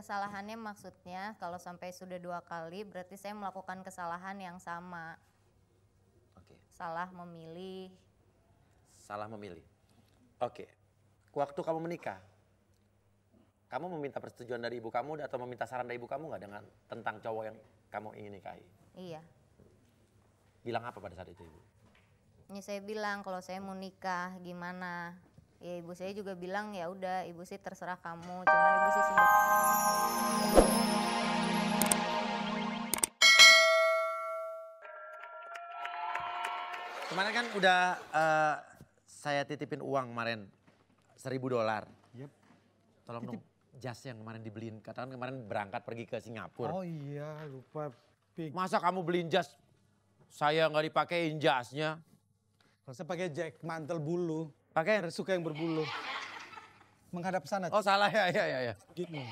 kesalahannya maksudnya kalau sampai sudah 2 kali berarti saya melakukan kesalahan yang sama. Oke. Salah memilih. Salah memilih. Oke. Waktu kamu menikah, kamu meminta persetujuan dari ibu kamu atau meminta saran dari ibu kamu nggak dengan tentang cowok yang kamu ingin nikahi? Iya. Bilang apa pada saat itu ibu? Ya saya bilang kalau saya mau nikah gimana. Ya ibu saya juga bilang ya udah ibu sih terserah kamu. Cuman ibu sih Kemarin kan udah saya titipin uang kemarin $1.000. Yep. Tolong dong jas yang kemarin dibeliin. Katakan kemarin berangkat pergi ke Singapura. Oh iya lupa. Pik. Masa kamu beliin jas, saya nggak dipakein jasnya? Kalau saya pakai jack mantel bulu. Pakai? Saya suka yang berbulu. Menghadap sana. Oh salah ya. Gini.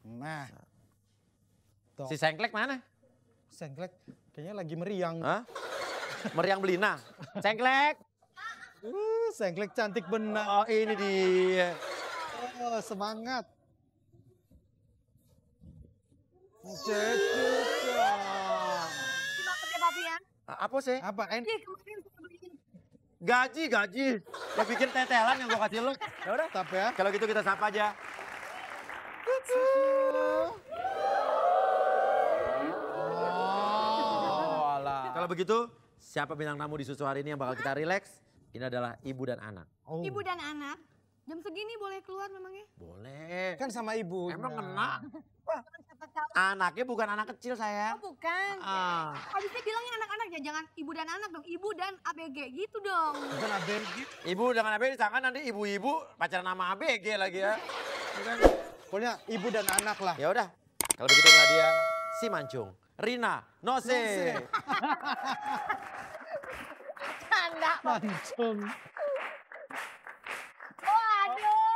Nah. Si Sengklek mana? Sengklek kayaknya lagi meriang. Hah? Meriang Belina. Sengklek. Sengklek cantik benar. Oh ini dia. Oh, semangat. Banget ya papi ya. Apa sih? Apa? Ih kemarin saya beliin. Gaji. Lo bikin tetelan yang gue kasih lo. Ya udah. Tap ya. Kalau gitu kita sapa aja. Oh, alah. Kalau begitu, siapa bintang tamu di Susu hari ini yang bakal kita relax? Ini adalah ibu dan anak. Oh. Ibu dan anak. Jam segini boleh keluar memangnya? Boleh. Kan sama ibu. Emang kena? Anaknya bukan anak kecil saya. Oh bukan. Ah. Habisnya bilangnya anak-anak ya jangan ibu dan anak dong. Ibu dan ABG gitu dong. Bukan ABG. Ibu dengan ABG disangka nanti ibu-ibu pacaran sama ABG lagi ya. Bukan? Pokoknya ibu dan anak lah. Ya udah. Kalau begitu Nadia, si Mancung, Rina, Nose. Canda. Mancung. Waduh.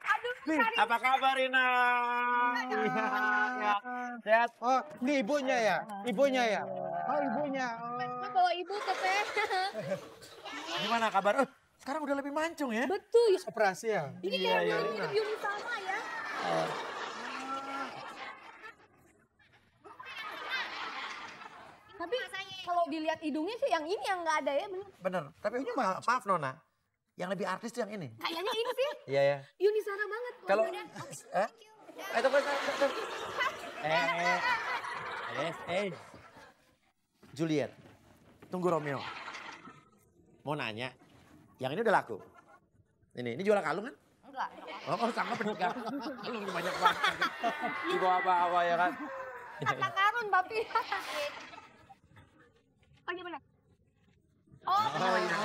Aduh, cari. Apa kabar Rina? Ya, sehat. Oh, ini ibunya ya? Ibunya ya? Oh, ibunya. Gue bawa ibu ke teh. Gimana kabar? Sekarang udah lebih mancung ya? Betul. Operasi ya? Ini kayak minum Yumi sama ya. Tapi kalau dilihat hidungnya sih yang ini yang nggak ada ya bener. Bener, tapi maaf Nona. Yang lebih artis tuh yang ini. Kayaknya ini sih. Iya ya. Yunisara banget. Kalau tunggu. Juliet, tunggu Romeo. Mau nanya, yang ini udah laku? Ini jualan kalung kan? enggak. Oh sama pernikahan. Kalung banyak banget. Di bawah-bawah ya kan? Kata karun papi. Oh iya benar. Oh iya.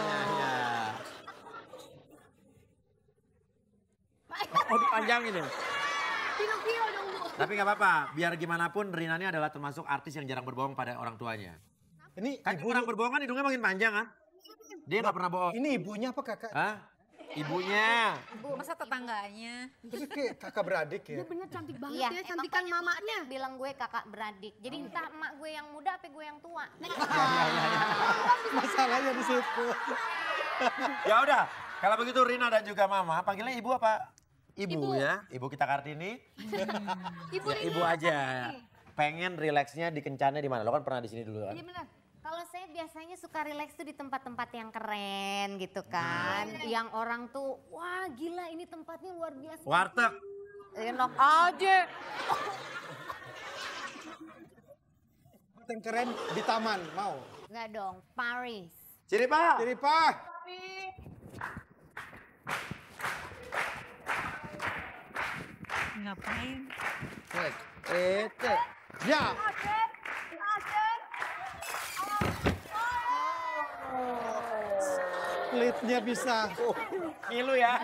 Oh dipanjangin ya? Pinocchio dong bu. Tapi gak apa-apa, biar gimana pun Rina ini adalah termasuk artis yang jarang berbohong pada orang tuanya. Ini Kan ibu, orang berbohong kan hidungnya makin panjang kan? Dia gak pernah bohong. ini ibunya apa kakak? Hah? Ibunya. Bu, masa tetangganya? Ini kayak kakak beradik ya? Dia bener cantik banget Iya, ya, cantikan mamanya. bilang gue kakak beradik. Jadi entah emak gue yang muda apa gue yang tua. Masalahnya di situ. Ya udah, kalau begitu Rina dan juga Mama, panggilnya ibu apa? Ibu ya, ibu kita Kartini. Ibu Ya, Rina ibu aja. Kartini. Pengen rileksnya di kencannya di mana? Lo kan pernah di sini dulu kan? Iya benar. Kalau saya biasanya suka relax tuh di tempat-tempat yang keren gitu kan. Yang orang tuh, wah gila ini tempatnya luar biasa. Warteg. Enak aja. Yang keren di taman, mau? Enggak dong, Paris. Sini Pak. Jadi Pak. Ngapain? Ya. Splitnya bisa. Ngilu ya.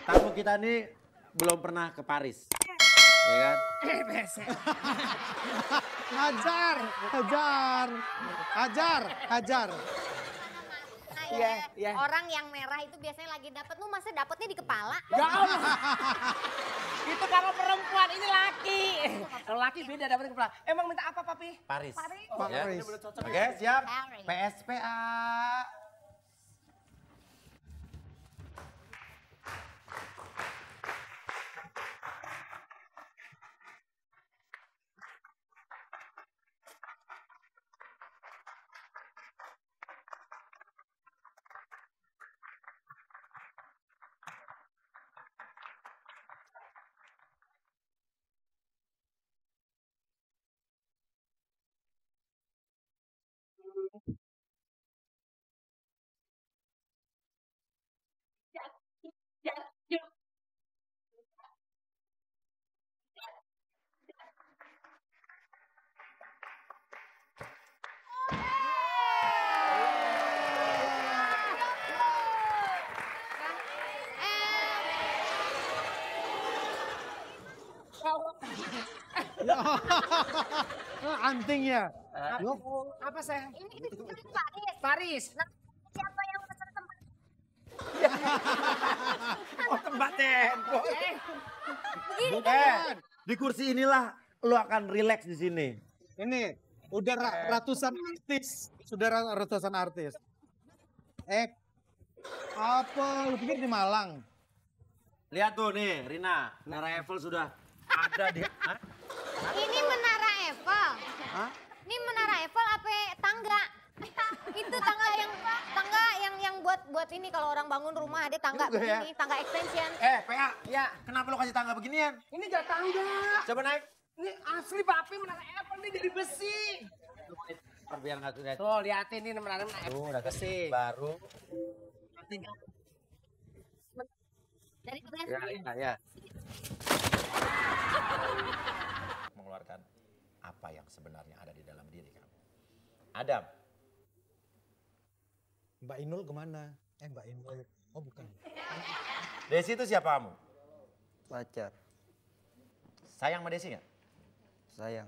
Tamu kita nih belum pernah ke Paris. Ya kan? Hajar. Iya. Orang yang merah itu biasanya lagi dapat, lu masa dapetnya di kepala? Ya Allah. Itu kalau perempuan, ini laki. Kalau laki beda dapat kepala. Emang minta apa papi? Paris. Paris. Ya? Oke, siap. Paris. PSPA. Antingnya. Apa saya? Ini Paris. Paris. Nah, siapa yang pesan tempat? Oh tempat tempo. Bukan. Di kursi inilah lu akan rileks di sini. Ini udah ratusan artis. Sudah ratusan artis. Apa lu pikir di Malang? Lihat tuh nih, Rina, Menara Eiffel sudah ada di. Hah? Ini Menara Eiffel. Hah? Ini Menara Eiffel apa tangga? Itu tangga yang buat ini kalau orang bangun rumah ada tangga Juga ya. begini, tangga extension. PA, ya, kenapa lu kasih tangga beginian? Ini jatah tangga. Coba naik. Ini asli papi Menara Eiffel nih dari besi. Biar nggak lihat. Tuh liatin ini Menara Eiffel. Udah besi. baru. Dari sebelah Ya, sini. ya. Mengeluarkan apa yang sebenarnya ada di dalam diri kamu. Adam, Mbak Inul kemana? Mbak Inul. Oh bukan. Desi itu siapa kamu? Pacar, Sayang sama Desi nggak? sayang.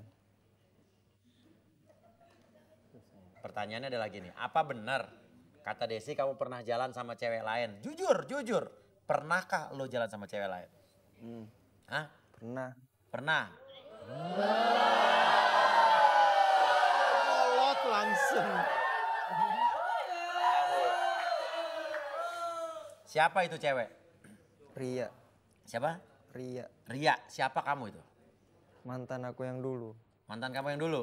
Pertanyaannya adalah gini, apa benar kata Desi kamu pernah jalan sama cewek lain? Jujur, jujur. Pernahkah lo jalan sama cewek lain? Hah? Pernah. Pernah? Kolot langsung. Siapa itu cewek? Ria, Siapa? Ria. Ria. Siapa kamu itu? Mantan aku yang dulu. Mantan kamu yang dulu?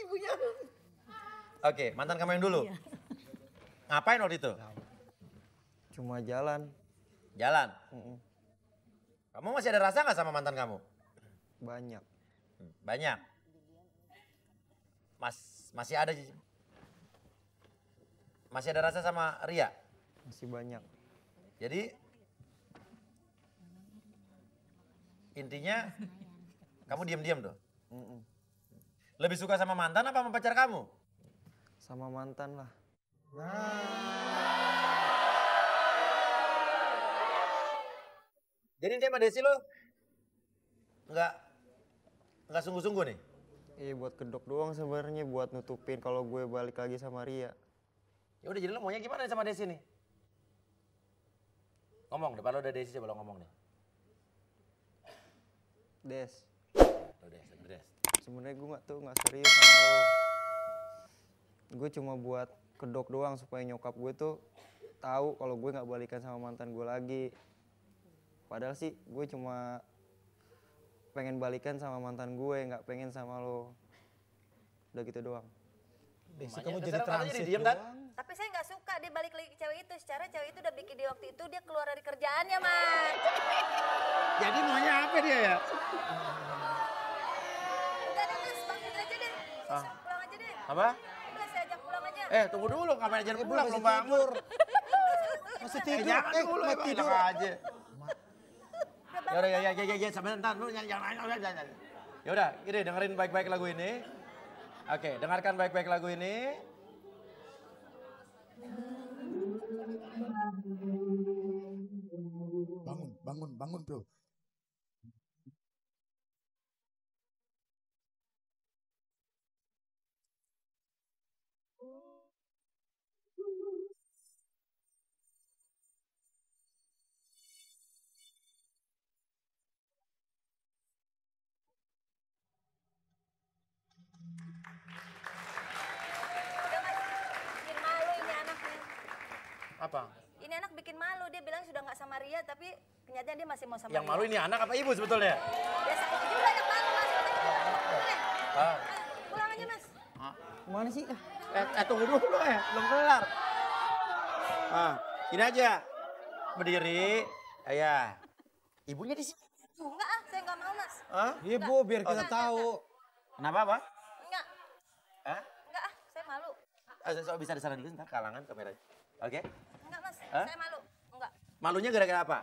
Ibunya. Oke, mantan kamu yang dulu? Ngapain waktu itu? Cuma jalan. Jalan. Mm-mm. Kamu masih ada rasa nggak sama mantan kamu? Banyak. Banyak. Masih ada. Masih ada rasa sama Ria. Masih banyak. Jadi intinya kamu diam-diam tuh. Mm-mm. Lebih suka sama mantan apa sama pacar kamu? Sama mantan lah. Jadi dia sama Desi lo nggak sungguh-sungguh nih. Buat kedok doang sebenarnya, buat nutupin kalau gue balik lagi sama Ria. Ya udah jadi lo maunya gimana nih sama Desi nih? Ngomong, depan lo ada Desi, coba lo ngomong nih. Des, Lo Des. sebenarnya gue nggak serius sama lo. Gue cuma buat kedok doang supaya nyokap gue tuh tahu kalau gue nggak balikan sama mantan gue lagi. Padahal sih gue cuma pengen balikan sama mantan gue, nggak pengen sama lo. Udah gitu doang. Desi Makanya kamu jadi terserah, makanya transit diem kan? doang. Tapi saya nggak suka dia balik lagi ke cewek itu. Secara cewek itu udah bikin dia waktu itu dia keluar dari kerjaannya, Mas. Jadi maunya apa dia ya? Udah deh, Mas. Bangun aja deh. Pulang aja deh. Apa? Udah saya ajak pulang aja. Tunggu dulu, ngapain aja pulang masih belum bangun. Masih tidur. Jangan dulu, mau tidur tidur. aja. Ya udah, ya, sebentar, lu jangan. Ya udah, ini dengerin baik-baik lagu ini. Oke, dengarkan baik-baik lagu ini. Bangun bro. Udah, Mas. Bikin malu ini anaknya. Apa? Ini anak bikin malu. Dia bilang sudah nggak sama Ria, tapi kenyataannya dia masih mau sama Yang Ria. malu ini anak apa ibu sebetulnya? Dia sakit juga anak malu, Mas. Ah. Pulang aja, Mas. Mana sih? Tunggu dulu belum kelar. Ini aja. Berdiri. Ya. Ibunya di sini. Enggak saya nggak mau, Mas. Hah? Iya Bu, biar kita tahu. Kenapa, Pak? Enggak, Hah? enggak saya malu. So, bisa di sana dulu ntar kalangan kameranya. Oke. Enggak, Mas. Hah? Saya malu. Enggak. Malunya gara-gara apa?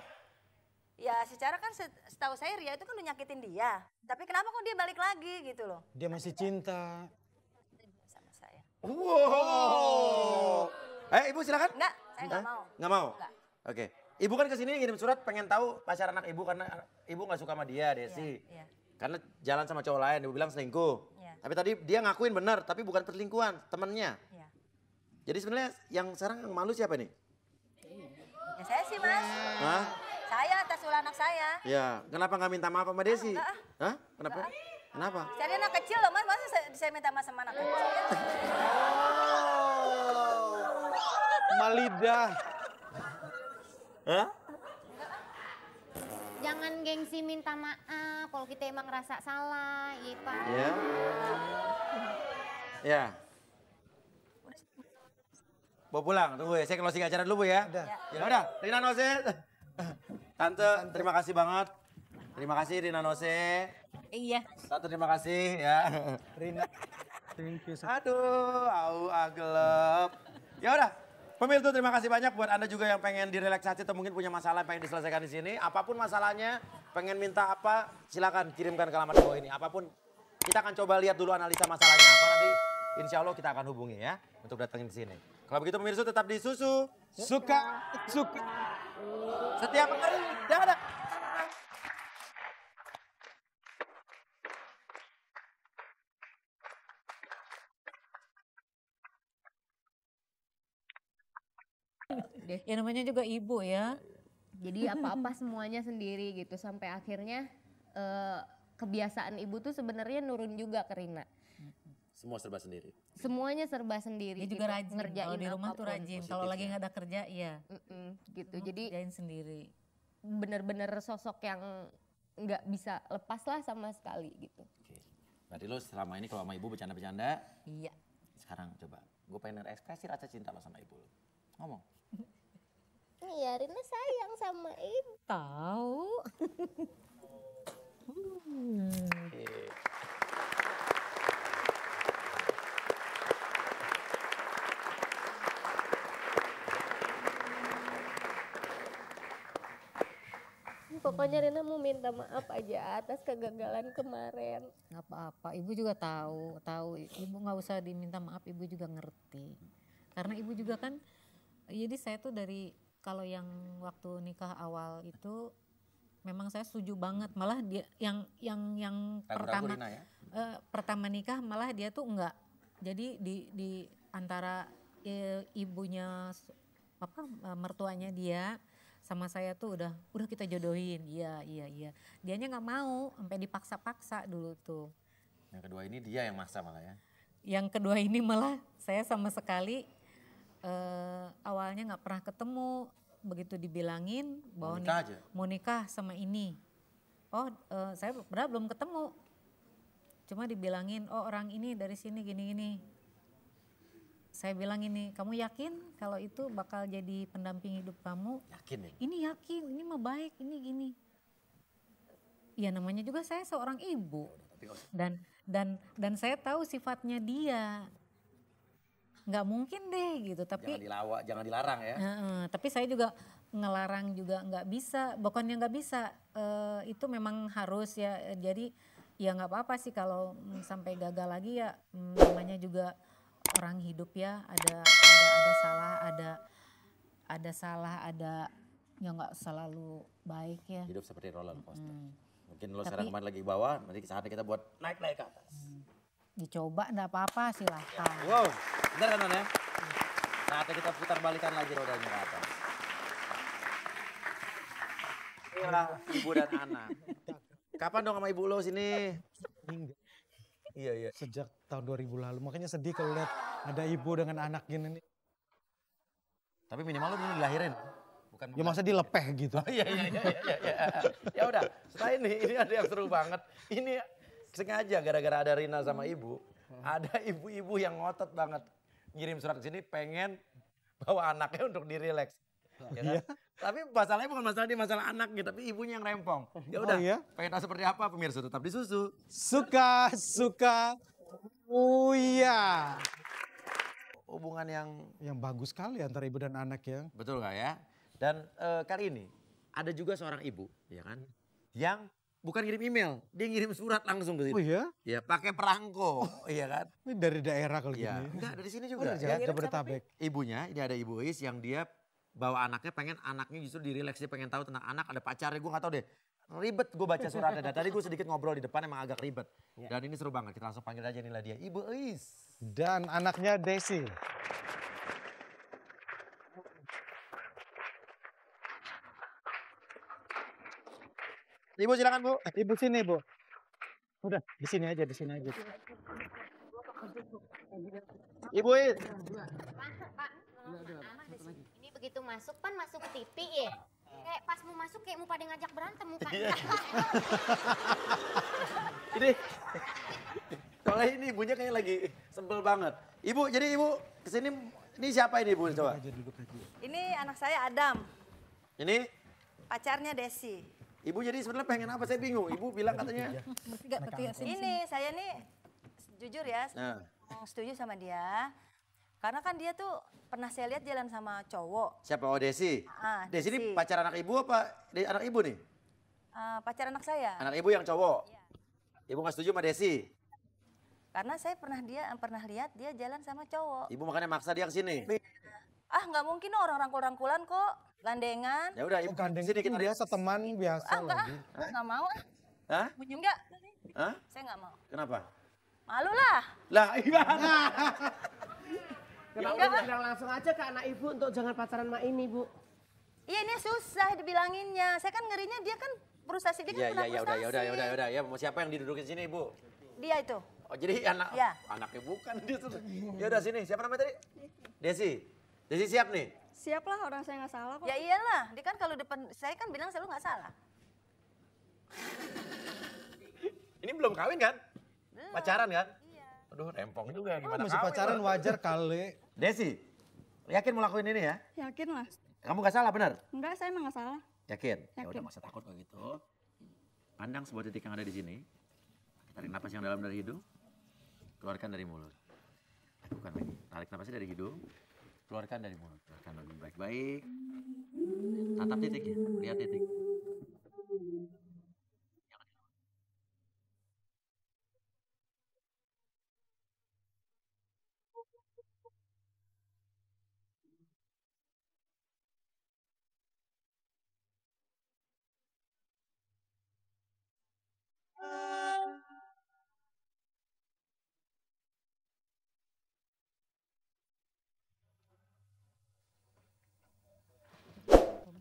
Ya secara kan setahu saya Ria itu kan udah nyakitin dia. Tapi kenapa kok dia balik lagi gitu loh. Dia masih cinta. Sama saya. Wow. Ibu silakan. Enggak, saya nggak mau. Nggak mau? Enggak. Oke. Ibu kan kesini ngirim surat pengen tahu pacar anak ibu karena ibu nggak suka sama dia, Desi. Iya. Karena jalan sama cowok lain, ibu bilang selingkuh. Iya. Tapi tadi dia ngakuin benar, tapi bukan perselingkuhan, temennya. Iya. Jadi sebenarnya yang sekarang yang malu siapa nih? Ya saya sih Mas. Hah? Saya atas ulah anak saya. Ya, kenapa nggak minta maaf sama Desi? enggak ah. Hah? Kenapa? Enggak Kenapa? Saya anak kecil loh Mas, masa saya minta maaf sama anak kecil? Malidah. Hah? Jangan gengsi minta maaf kalau kita emang ngerasa salah, iya Pak. Ya. Ya. Mau pulang, tunggu ya. Saya closing acara dulu Bu ya. Ya udah, Rina Nose. Tante, terima kasih banget. Terima kasih Rina Nose. Iya. Tante terima kasih ya. Rina, thank you. Aduh, agelep. Ya udah, pemirsa terima kasih banyak buat Anda juga yang pengen direlaksasi atau mungkin punya masalah yang pengen diselesaikan di sini. Apapun masalahnya, pengen minta apa, silakan kirimkan ke alamat di bawah ini. Apapun, kita akan coba lihat dulu analisa masalahnya apa. Nanti insya Allah kita akan hubungi ya untuk datangin ke sini. Kalau begitu pemirsa tetap di Susu. Suka. Setiap hari, jangan ada. Ya namanya juga ibu ya. Jadi apa-apa semuanya sendiri gitu sampai akhirnya kebiasaan ibu tuh sebenarnya nurun juga ke Rina. Semua serba sendiri. Semuanya serba sendiri. Dia juga gitu, rajin. ngerjain Kalau di rumah tuh apapun. rajin. Kalau lagi nggak ada kerja, iya. Gitu. Jadi Kerjain sendiri. bener-bener sosok yang nggak bisa lepas lah sama sekali gitu. Oke. Berarti lo selama ini kalau sama ibu bercanda-bercanda, Iya. sekarang coba. Gue pengen ekspresi rasa cinta lo sama ibu lo. Ngomong. Iya, Rina sayang sama ibu. Tahu. Pokoknya Rina mau minta maaf aja atas kegagalan kemarin. Nggak apa-apa. Ibu juga tahu. Ibu nggak usah diminta maaf. Ibu juga ngerti. Karena ibu juga kan. Jadi saya tuh dari kalau yang waktu nikah awal itu memang saya setuju banget. Malah dia yang Ragu-ragu pertama Rina ya? pertama nikah malah dia tuh enggak. Jadi di antara ibunya mertuanya dia sama saya tuh udah kita jodohin. Iya. Dianya nggak mau, sampai dipaksa-paksa dulu tuh. Yang kedua ini dia yang maksa malah ya? Yang kedua ini malah saya sama sekali awalnya nggak pernah ketemu, begitu dibilangin bahwa mau nikah sama ini. Oh saya belum ketemu, cuma dibilangin oh orang ini dari sini gini-gini. Saya bilang ini, kamu yakin kalau itu bakal jadi pendamping hidup kamu? Yakin nih? Ini yakin, ini mah baik, ini gini. Ya namanya juga saya seorang ibu. Dan saya tahu sifatnya dia. Nggak mungkin deh gitu. Tapi Jangan dilarang ya. Tapi saya juga ngelarang juga nggak bisa. Bukannya nggak bisa, itu memang harus ya. Jadi ya nggak apa-apa sih kalau sampai gagal lagi ya, namanya juga orang hidup ya, ada salah, ada yang nggak selalu baik ya. Hidup seperti roller coaster. Mungkin lo sekarang kembali lagi ke bawah, nanti saatnya kita buat naik ke atas. Dicoba enggak apa-apa silahkan. Wow, bener kan Non ya? Saatnya kita putar balikan lagi rodanya ke atas. Inilah ibu dan anak. Kapan dong sama ibu lo sini? Iya. Sejak tahun 2000 lalu, makanya sedih kalau lihat ada ibu dengan anak gini nih. Tapi minimal lo belum dilahirin. Bukan. Ya masa dilepeh gitu. Oh, iya. Ya udah, setelah ini ada yang seru banget. Ini sengaja gara-gara ada Rina sama ibu, ada ibu-ibu yang ngotot banget ngirim surat ke sini pengen bawa anaknya untuk dirileks. Ya kan? Tapi masalahnya bukan masalah dia, masalah anaknya, tapi ibunya yang rempong. Ya udah, pengen tahu seperti apa pemirsa tetap di Susu. Suka. Oh iya. Hubungan yang bagus sekali antara ibu dan anak ya. Betul nggak ya? Dan kali ini ada juga seorang ibu, ya kan, yang bukan ngirim email, dia ngirim surat langsung ke sini. Oh iya? Ya pakai perangko, iya kan? Ini dari daerah kalau Ya, gini. enggak dari sini juga. Jabodetabek. Ibunya, ini ada Ibu Is yang dia bawa anaknya, pengen anaknya justru dirileks, dia pengen tahu tentang anak, ada pacarnya, gue gak tahu deh. Ribet gue baca suratnya, dan tadi gue sedikit ngobrol di depan emang agak ribet. Dan ini seru banget, kita langsung panggil aja inilah dia, Ibu Eis. Dan anaknya Desi. Ibu silakan Bu. Ibu sini Bu. Udah di sini aja, di sini aja. Ibu Eis. Ini begitu masuk pan masuk TV ya. Kayak pas mau masuk kayak mau pada ngajak berantem mukanya. Ini, soalnya ini ibunya kayak lagi sebel banget. Ibu, jadi ibu kesini, ini siapa ini ibu coba? Ini anak saya Adam, Ini pacarnya Desi. ibu jadi sebenarnya pengen apa, saya bingung. Ibu bilang katanya. Ini saya nih jujur ya, Nah, setuju sama dia. Karena kan dia tuh pernah saya lihat jalan sama cowok. siapa? Oh Desi. Ah, Desi ini Desi. pacar anak ibu apa anak ibu nih? Pacar anak saya. Anak ibu yang cowok. Ibu gak setuju sama Desi? Karena saya pernah lihat dia jalan sama cowok. Ibu makanya maksa dia ke sini. Ah nggak mungkin orang rangkul-rangkulan kok, gandengan. Ya udah, ibu Gandeng sini itu kita. biasa teman biasa Enggak, lagi. nggak mau. Hah? Enggak, Hah? saya nggak mau. Kenapa? Malu lah. Lah, gimana? Kenapa bilang langsung aja ke anak ibu untuk jangan pacaran sama ini bu? Iya ini susah dibilanginnya. Saya kan ngerinya dia kan frustasi, dia kan Ya, pernah ya, ya, udah. Ya, mau siapa yang didudukin sini, Ibu? Dia itu. Oh, jadi Ya. anaknya bukan dia tuh. Ya udah sini, siapa namanya tadi? Desi. Desi siap nih? Siap lah, orang saya nggak salah kok. Ya iyalah, dia kan kalau depan saya kan bilang selalu nggak salah. Ini belum kawin kan? Pacaran kan? Iya. Aduh, rempong juga gimana Masih kawin, pacaran Bang? wajar kali. Desi, yakin mau lakuin ini ya? Yakin lah. Kamu gak salah, benar? Enggak, saya emang nggak salah. Yakin? Ya Yakin. udah, gak usah takut kalau gitu. Pandang sebuah titik yang ada di sini. Tarik napas yang dalam dari hidung, keluarkan dari mulut. Bukan lagi. Tarik napasnya dari hidung, keluarkan dari mulut. Keluarkan lebih baik-baik. Tatap titiknya, lihat titik.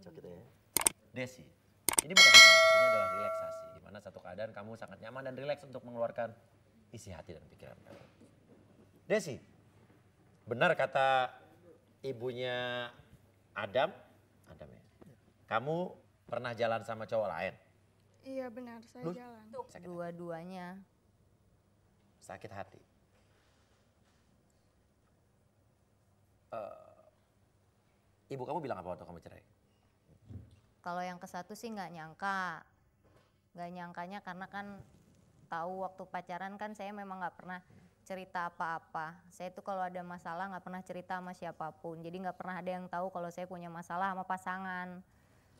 Coba kita ya. Desi, ini bukan hipnotis, ini adalah relaksasi. Di mana satu keadaan kamu sangat nyaman dan rileks untuk mengeluarkan isi hati dan pikiran kamu. Desi, benar kata ibunya Adam ya, kamu pernah jalan sama cowok lain? Iya benar, saya Loh? jalan. Dua-duanya. Sakit hati. Ibu kamu bilang apa waktu kamu cerai? Kalau yang ke satu sih nggak nyangka. Nggak nyangkanya karena kan tahu waktu pacaran kan saya memang nggak pernah cerita apa-apa. Saya tuh kalau ada masalah nggak pernah cerita sama siapapun. Jadi nggak pernah ada yang tahu kalau saya punya masalah sama pasangan.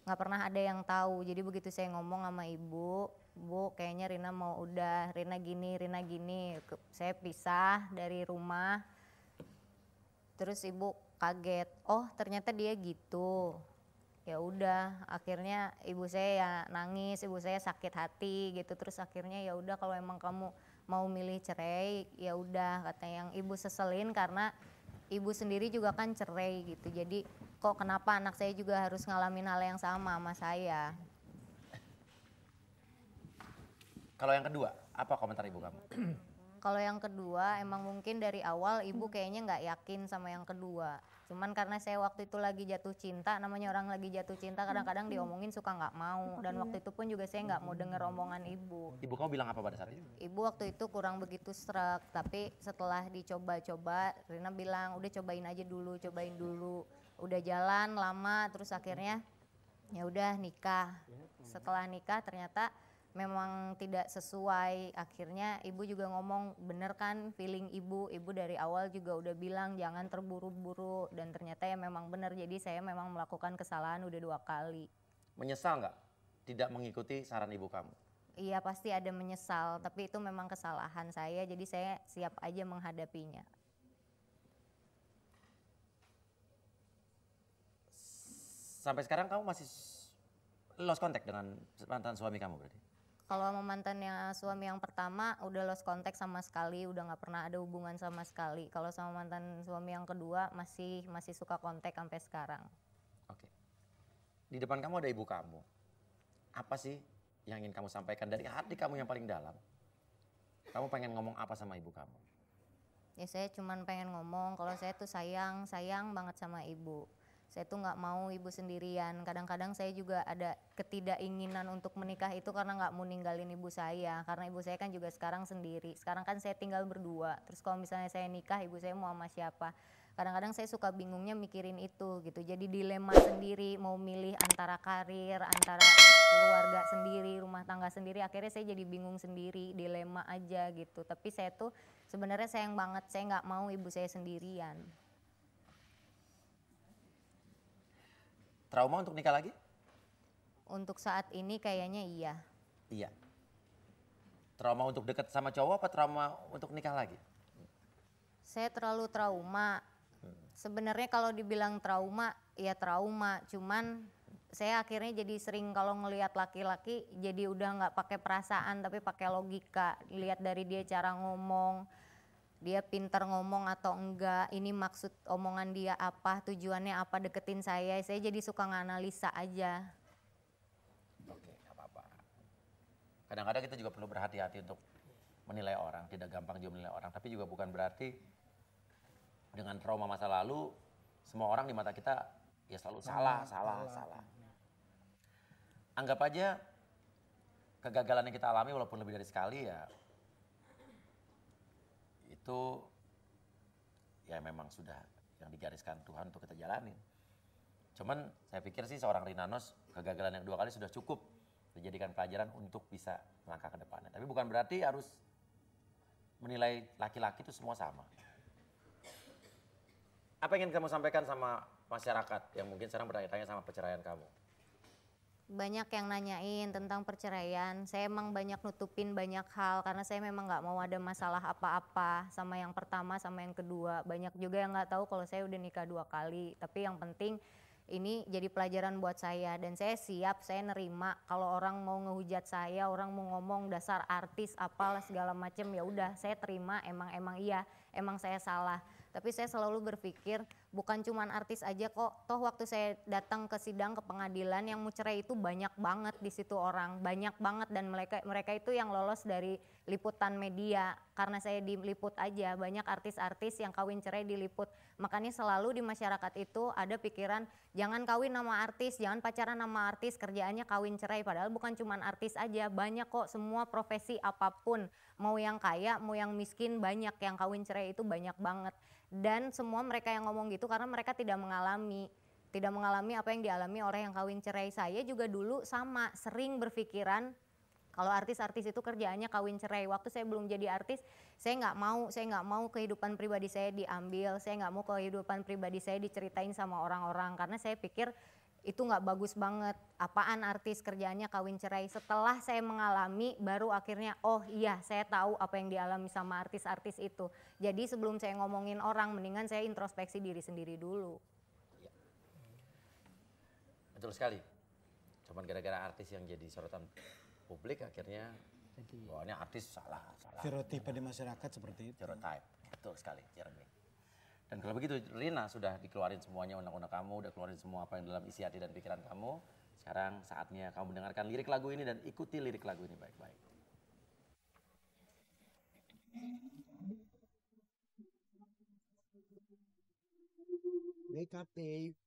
Nggak pernah ada yang tahu. Jadi begitu saya ngomong sama ibu, Bu kayaknya Rina mau udah, Rina gini. Saya pisah dari rumah. Terus ibu kaget, oh ternyata dia gitu. Ya udah, akhirnya ibu saya ya nangis, ibu saya sakit hati gitu. Terus akhirnya ya udah kalau emang kamu mau milih cerai, ya udah kata yang ibu seselin karena ibu sendiri juga kan cerai gitu. Jadi kok kenapa anak saya juga harus ngalamin hal yang sama saya. Kalau yang kedua, apa komentar ibu kamu? Kalau yang kedua emang mungkin dari awal ibu kayaknya nggak yakin sama yang kedua. Cuman karena saya waktu itu lagi jatuh cinta, namanya orang lagi jatuh cinta kadang-kadang diomongin suka nggak mau. Dan waktu itu pun juga saya nggak mau denger omongan ibu. Ibu kamu bilang apa pada saat itu? Ibu waktu itu kurang begitu srek, tapi setelah dicoba-coba Rina bilang udah cobain aja dulu, cobain dulu. Udah jalan lama terus akhirnya ya udah nikah. Setelah nikah ternyata memang tidak sesuai. Akhirnya ibu juga ngomong bener kan feeling ibu dari awal juga udah bilang jangan terburu-buru dan ternyata ya memang bener. Jadi saya memang melakukan kesalahan udah 2 kali. Menyesal nggak tidak mengikuti saran ibu kamu? Iya pasti ada menyesal, tapi itu memang kesalahan saya, jadi saya siap aja menghadapinya. sampai sekarang kamu masih lost contact dengan mantan suami kamu berarti? Kalau sama mantannya suami yang pertama udah lost contact sama sekali, udah nggak pernah ada hubungan sama sekali. Kalau sama mantan suami yang kedua masih suka kontak sampai sekarang. Oke. Di depan kamu ada ibu kamu. Apa sih yang ingin kamu sampaikan dari hati kamu yang paling dalam? Kamu pengen ngomong apa sama ibu kamu? Ya saya cuman pengen ngomong kalau saya tuh sayang banget sama ibu. Saya tuh nggak mau ibu sendirian. Kadang-kadang saya juga ada ketidakinginan untuk menikah itu karena nggak mau ninggalin ibu saya. Karena ibu saya kan juga sekarang sendiri. Sekarang kan saya tinggal berdua. Terus kalau misalnya saya nikah, ibu saya mau sama siapa? Kadang-kadang saya suka bingungnya mikirin itu gitu. Jadi dilema sendiri, mau milih antara karir, antara keluarga sendiri, rumah tangga sendiri. Akhirnya saya jadi bingung sendiri, dilema aja gitu. Tapi saya tuh sebenarnya sayang banget. Saya nggak mau ibu saya sendirian. Trauma untuk nikah lagi? Untuk saat ini kayaknya iya. Iya. Trauma untuk deket sama cowok apa trauma untuk nikah lagi? Saya terlalu trauma. Sebenarnya kalau dibilang trauma, ya trauma. Cuman saya akhirnya jadi sering kalau ngelihat laki-laki jadi udah nggak pakai perasaan tapi pakai logika. Lihat dari dia cara ngomong, dia pintar ngomong atau enggak, ini maksud omongan dia apa, tujuannya apa deketin saya jadi suka nganalisa aja. Oke, gak apa-apa. Kadang-kadang kita juga perlu berhati-hati untuk menilai orang, tidak gampang juga menilai orang, tapi juga bukan berarti dengan trauma masa lalu, semua orang di mata kita ya selalu salah. Anggap aja kegagalan yang kita alami walaupun lebih dari sekali ya, itu ya memang sudah yang digariskan Tuhan untuk kita jalanin. Cuman saya pikir sih seorang Rina Nose kegagalan yang 2 kali sudah cukup dijadikan pelajaran untuk bisa melangkah ke depannya. Tapi bukan berarti harus menilai laki-laki itu semua sama. Apa yang ingin kamu sampaikan sama masyarakat yang mungkin sekarang bertanya-tanya sama perceraian kamu? Banyak yang nanyain tentang perceraian. Saya emang banyak nutupin banyak hal karena saya memang nggak mau ada masalah apa-apa sama yang pertama sama yang kedua. Banyak juga yang nggak tahu kalau saya udah nikah 2 kali. Tapi yang penting ini jadi pelajaran buat saya dan saya siap, saya nerima kalau orang mau ngehujat saya, orang mau ngomong dasar artis apalah segala macem, ya udah saya terima, emang iya, emang saya salah. Tapi saya selalu berpikir bukan cuman artis aja kok, toh waktu saya datang ke sidang ke pengadilan yang mau cerai itu banyak banget di situ orang, banyak banget dan mereka itu yang lolos dari liputan media karena saya diliput aja, banyak artis-artis yang kawin cerai diliput. Makanya selalu di masyarakat itu ada pikiran jangan kawin sama artis, jangan pacaran sama artis, kerjaannya kawin cerai. Padahal bukan cuman artis aja, banyak kok semua profesi apapun, mau yang kaya mau yang miskin, banyak yang kawin cerai itu banyak banget. Dan semua mereka yang ngomong gitu karena mereka tidak mengalami apa yang dialami orang yang kawin cerai. Saya juga dulu sama, sering berpikiran kalau artis-artis itu kerjaannya kawin cerai. Waktu saya belum jadi artis, saya nggak mau kehidupan pribadi saya diambil, saya nggak mau kehidupan pribadi saya diceritain sama orang-orang karena saya pikir itu nggak bagus banget. Apaan artis kerjaannya kawin cerai. Setelah saya mengalami baru akhirnya oh iya saya tahu apa yang dialami sama artis-artis itu. Jadi sebelum saya ngomongin orang mendingan saya introspeksi diri sendiri dulu. Ya. Betul sekali. Cuman gara-gara artis yang jadi sorotan publik akhirnya wah ini artis salah. Stereotipe di masyarakat seperti itu. Stereotype. Betul sekali, Jeremy. Dan kalau begitu Rina sudah dikeluarin semuanya undang-undang kamu, udah keluarin semua apa yang dalam isi hati dan pikiran kamu. Sekarang saatnya kamu mendengarkan lirik lagu ini dan ikuti lirik lagu ini baik-baik. Wake up, Dave.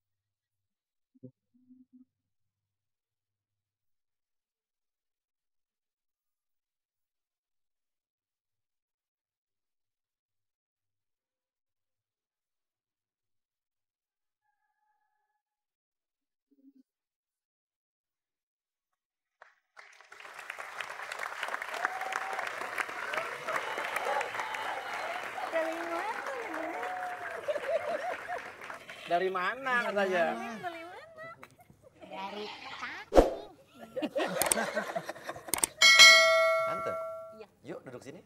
Dari mana katanya? Dari Tante? Iya. Yuk duduk sini.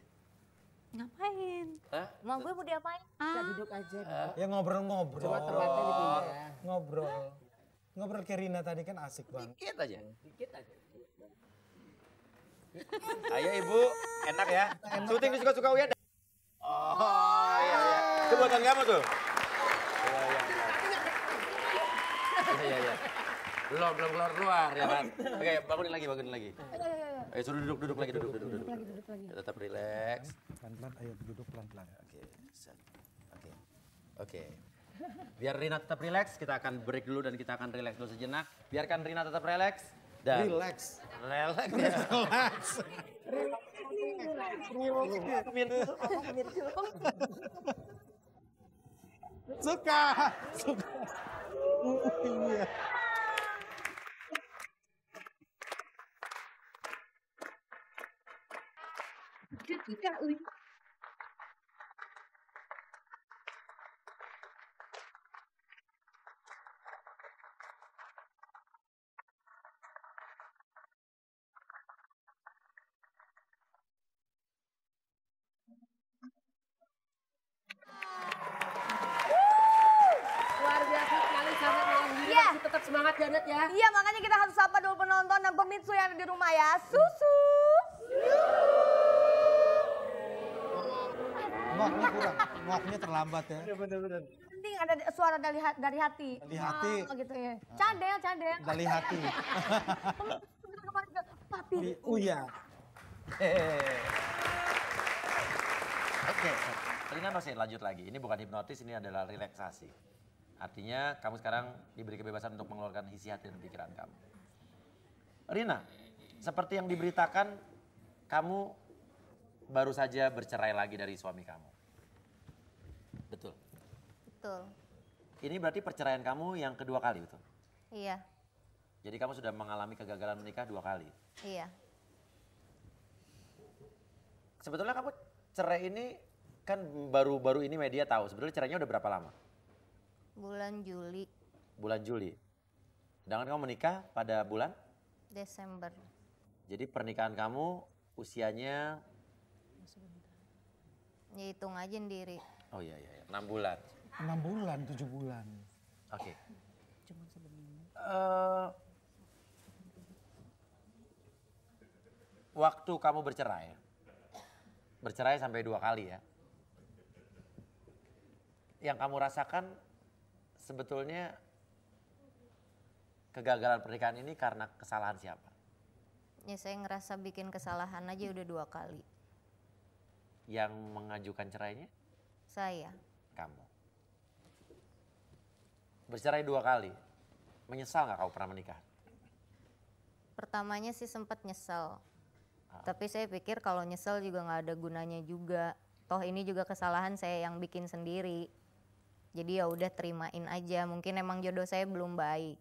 Ngapain? Hah? mau gue mau diapain? Kita duduk aja. Ya ngobrol-ngobrol. Cuma tempatnya dipindah. Ngobrol. Ngobrol ke Rina tadi kan asik banget. Dikit aja. Ayo Ibu, enak ya. Syuting disuka-suka Uya. Oh iya. Itu buatan kamu tuh? Iya. Belum keluar ya kan? Oke, bangunin lagi. Ayo suruh duduk lagi. Tetap rileks. Pelan-pelan, ayo duduk pelan-pelan. Oke. Biar Rina tetap rileks, kita akan break dulu dan kita akan rileks dulu sejenak. Biarkan Rina tetap rileks. Dan Relax. Suka. Iya. Luar biasa sekali Janet malam ini masih tetap semangat Janet ya. Iya, makanya kita harus sapa dulu penonton dan pemirsa yang ada di rumah ya. Susu. Muaknya kurang, muaknya terlambat ya. Bener-bener. Penting ada suara dari hati. Dari hati. Oh, gitu ya. Cadel. Dari hati. Papi. Uya. Oke, Rina masih lanjut lagi. Ini bukan hipnotis, ini adalah relaksasi. Artinya kamu sekarang diberi kebebasan untuk mengeluarkan isi hati dan pikiran kamu. Rina, seperti yang diberitakan, kamu baru saja bercerai lagi dari suami kamu. Betul? Betul. Ini berarti perceraian kamu yang kedua kali, betul? Iya. Jadi kamu sudah mengalami kegagalan menikah 2 kali? Iya. Sebetulnya kamu cerai ini kan baru-baru ini media tahu. Sebetulnya cerainya udah berapa lama? Bulan Juli. Bulan Juli. Sedangkan kamu menikah pada bulan? Desember. Jadi pernikahan kamu usianya? Ya hitung aja sendiri. Oh iya, 6 bulan. 6 bulan, 7 bulan. Oke. Waktu kamu bercerai sampai 2 kali ya. Yang kamu rasakan sebetulnya kegagalan pernikahan ini karena kesalahan siapa? Ya saya ngerasa bikin kesalahan aja udah 2 kali. Yang mengajukan cerainya? Saya. Kamu. Bercerai 2 kali. Menyesal nggak kamu pernah menikah? Pertamanya sih sempat nyesel. Tapi saya pikir kalau nyesel juga nggak ada gunanya juga. Toh ini juga kesalahan saya yang bikin sendiri. Jadi ya udah terimain aja. Mungkin emang jodoh saya belum baik.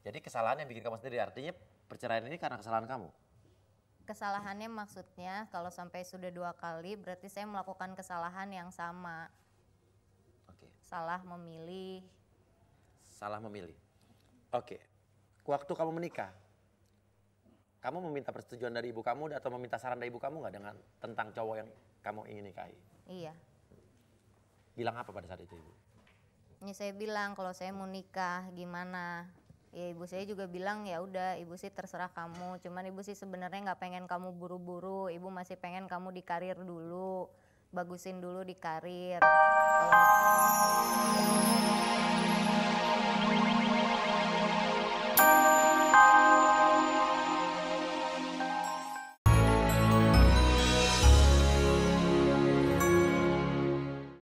Jadi kesalahan yang bikin kamu sendiri, artinya perceraian ini karena kesalahan kamu? Kesalahannya maksudnya kalau sampai sudah 2 kali berarti saya melakukan kesalahan yang sama. Oke. Salah memilih. Salah memilih. Oke. Waktu kamu menikah, kamu meminta persetujuan dari ibu kamu atau meminta saran dari ibu kamu nggak dengan tentang cowok yang kamu ingin nikahi? Iya. Bilang apa pada saat itu ibu? Ya saya bilang kalau saya mau nikah gimana? Ya ibu saya juga bilang ya udah ibu sih terserah kamu. Cuman ibu sih sebenarnya nggak pengen kamu buru-buru. Ibu masih pengen kamu di karir dulu, bagusin dulu di karir. Kalau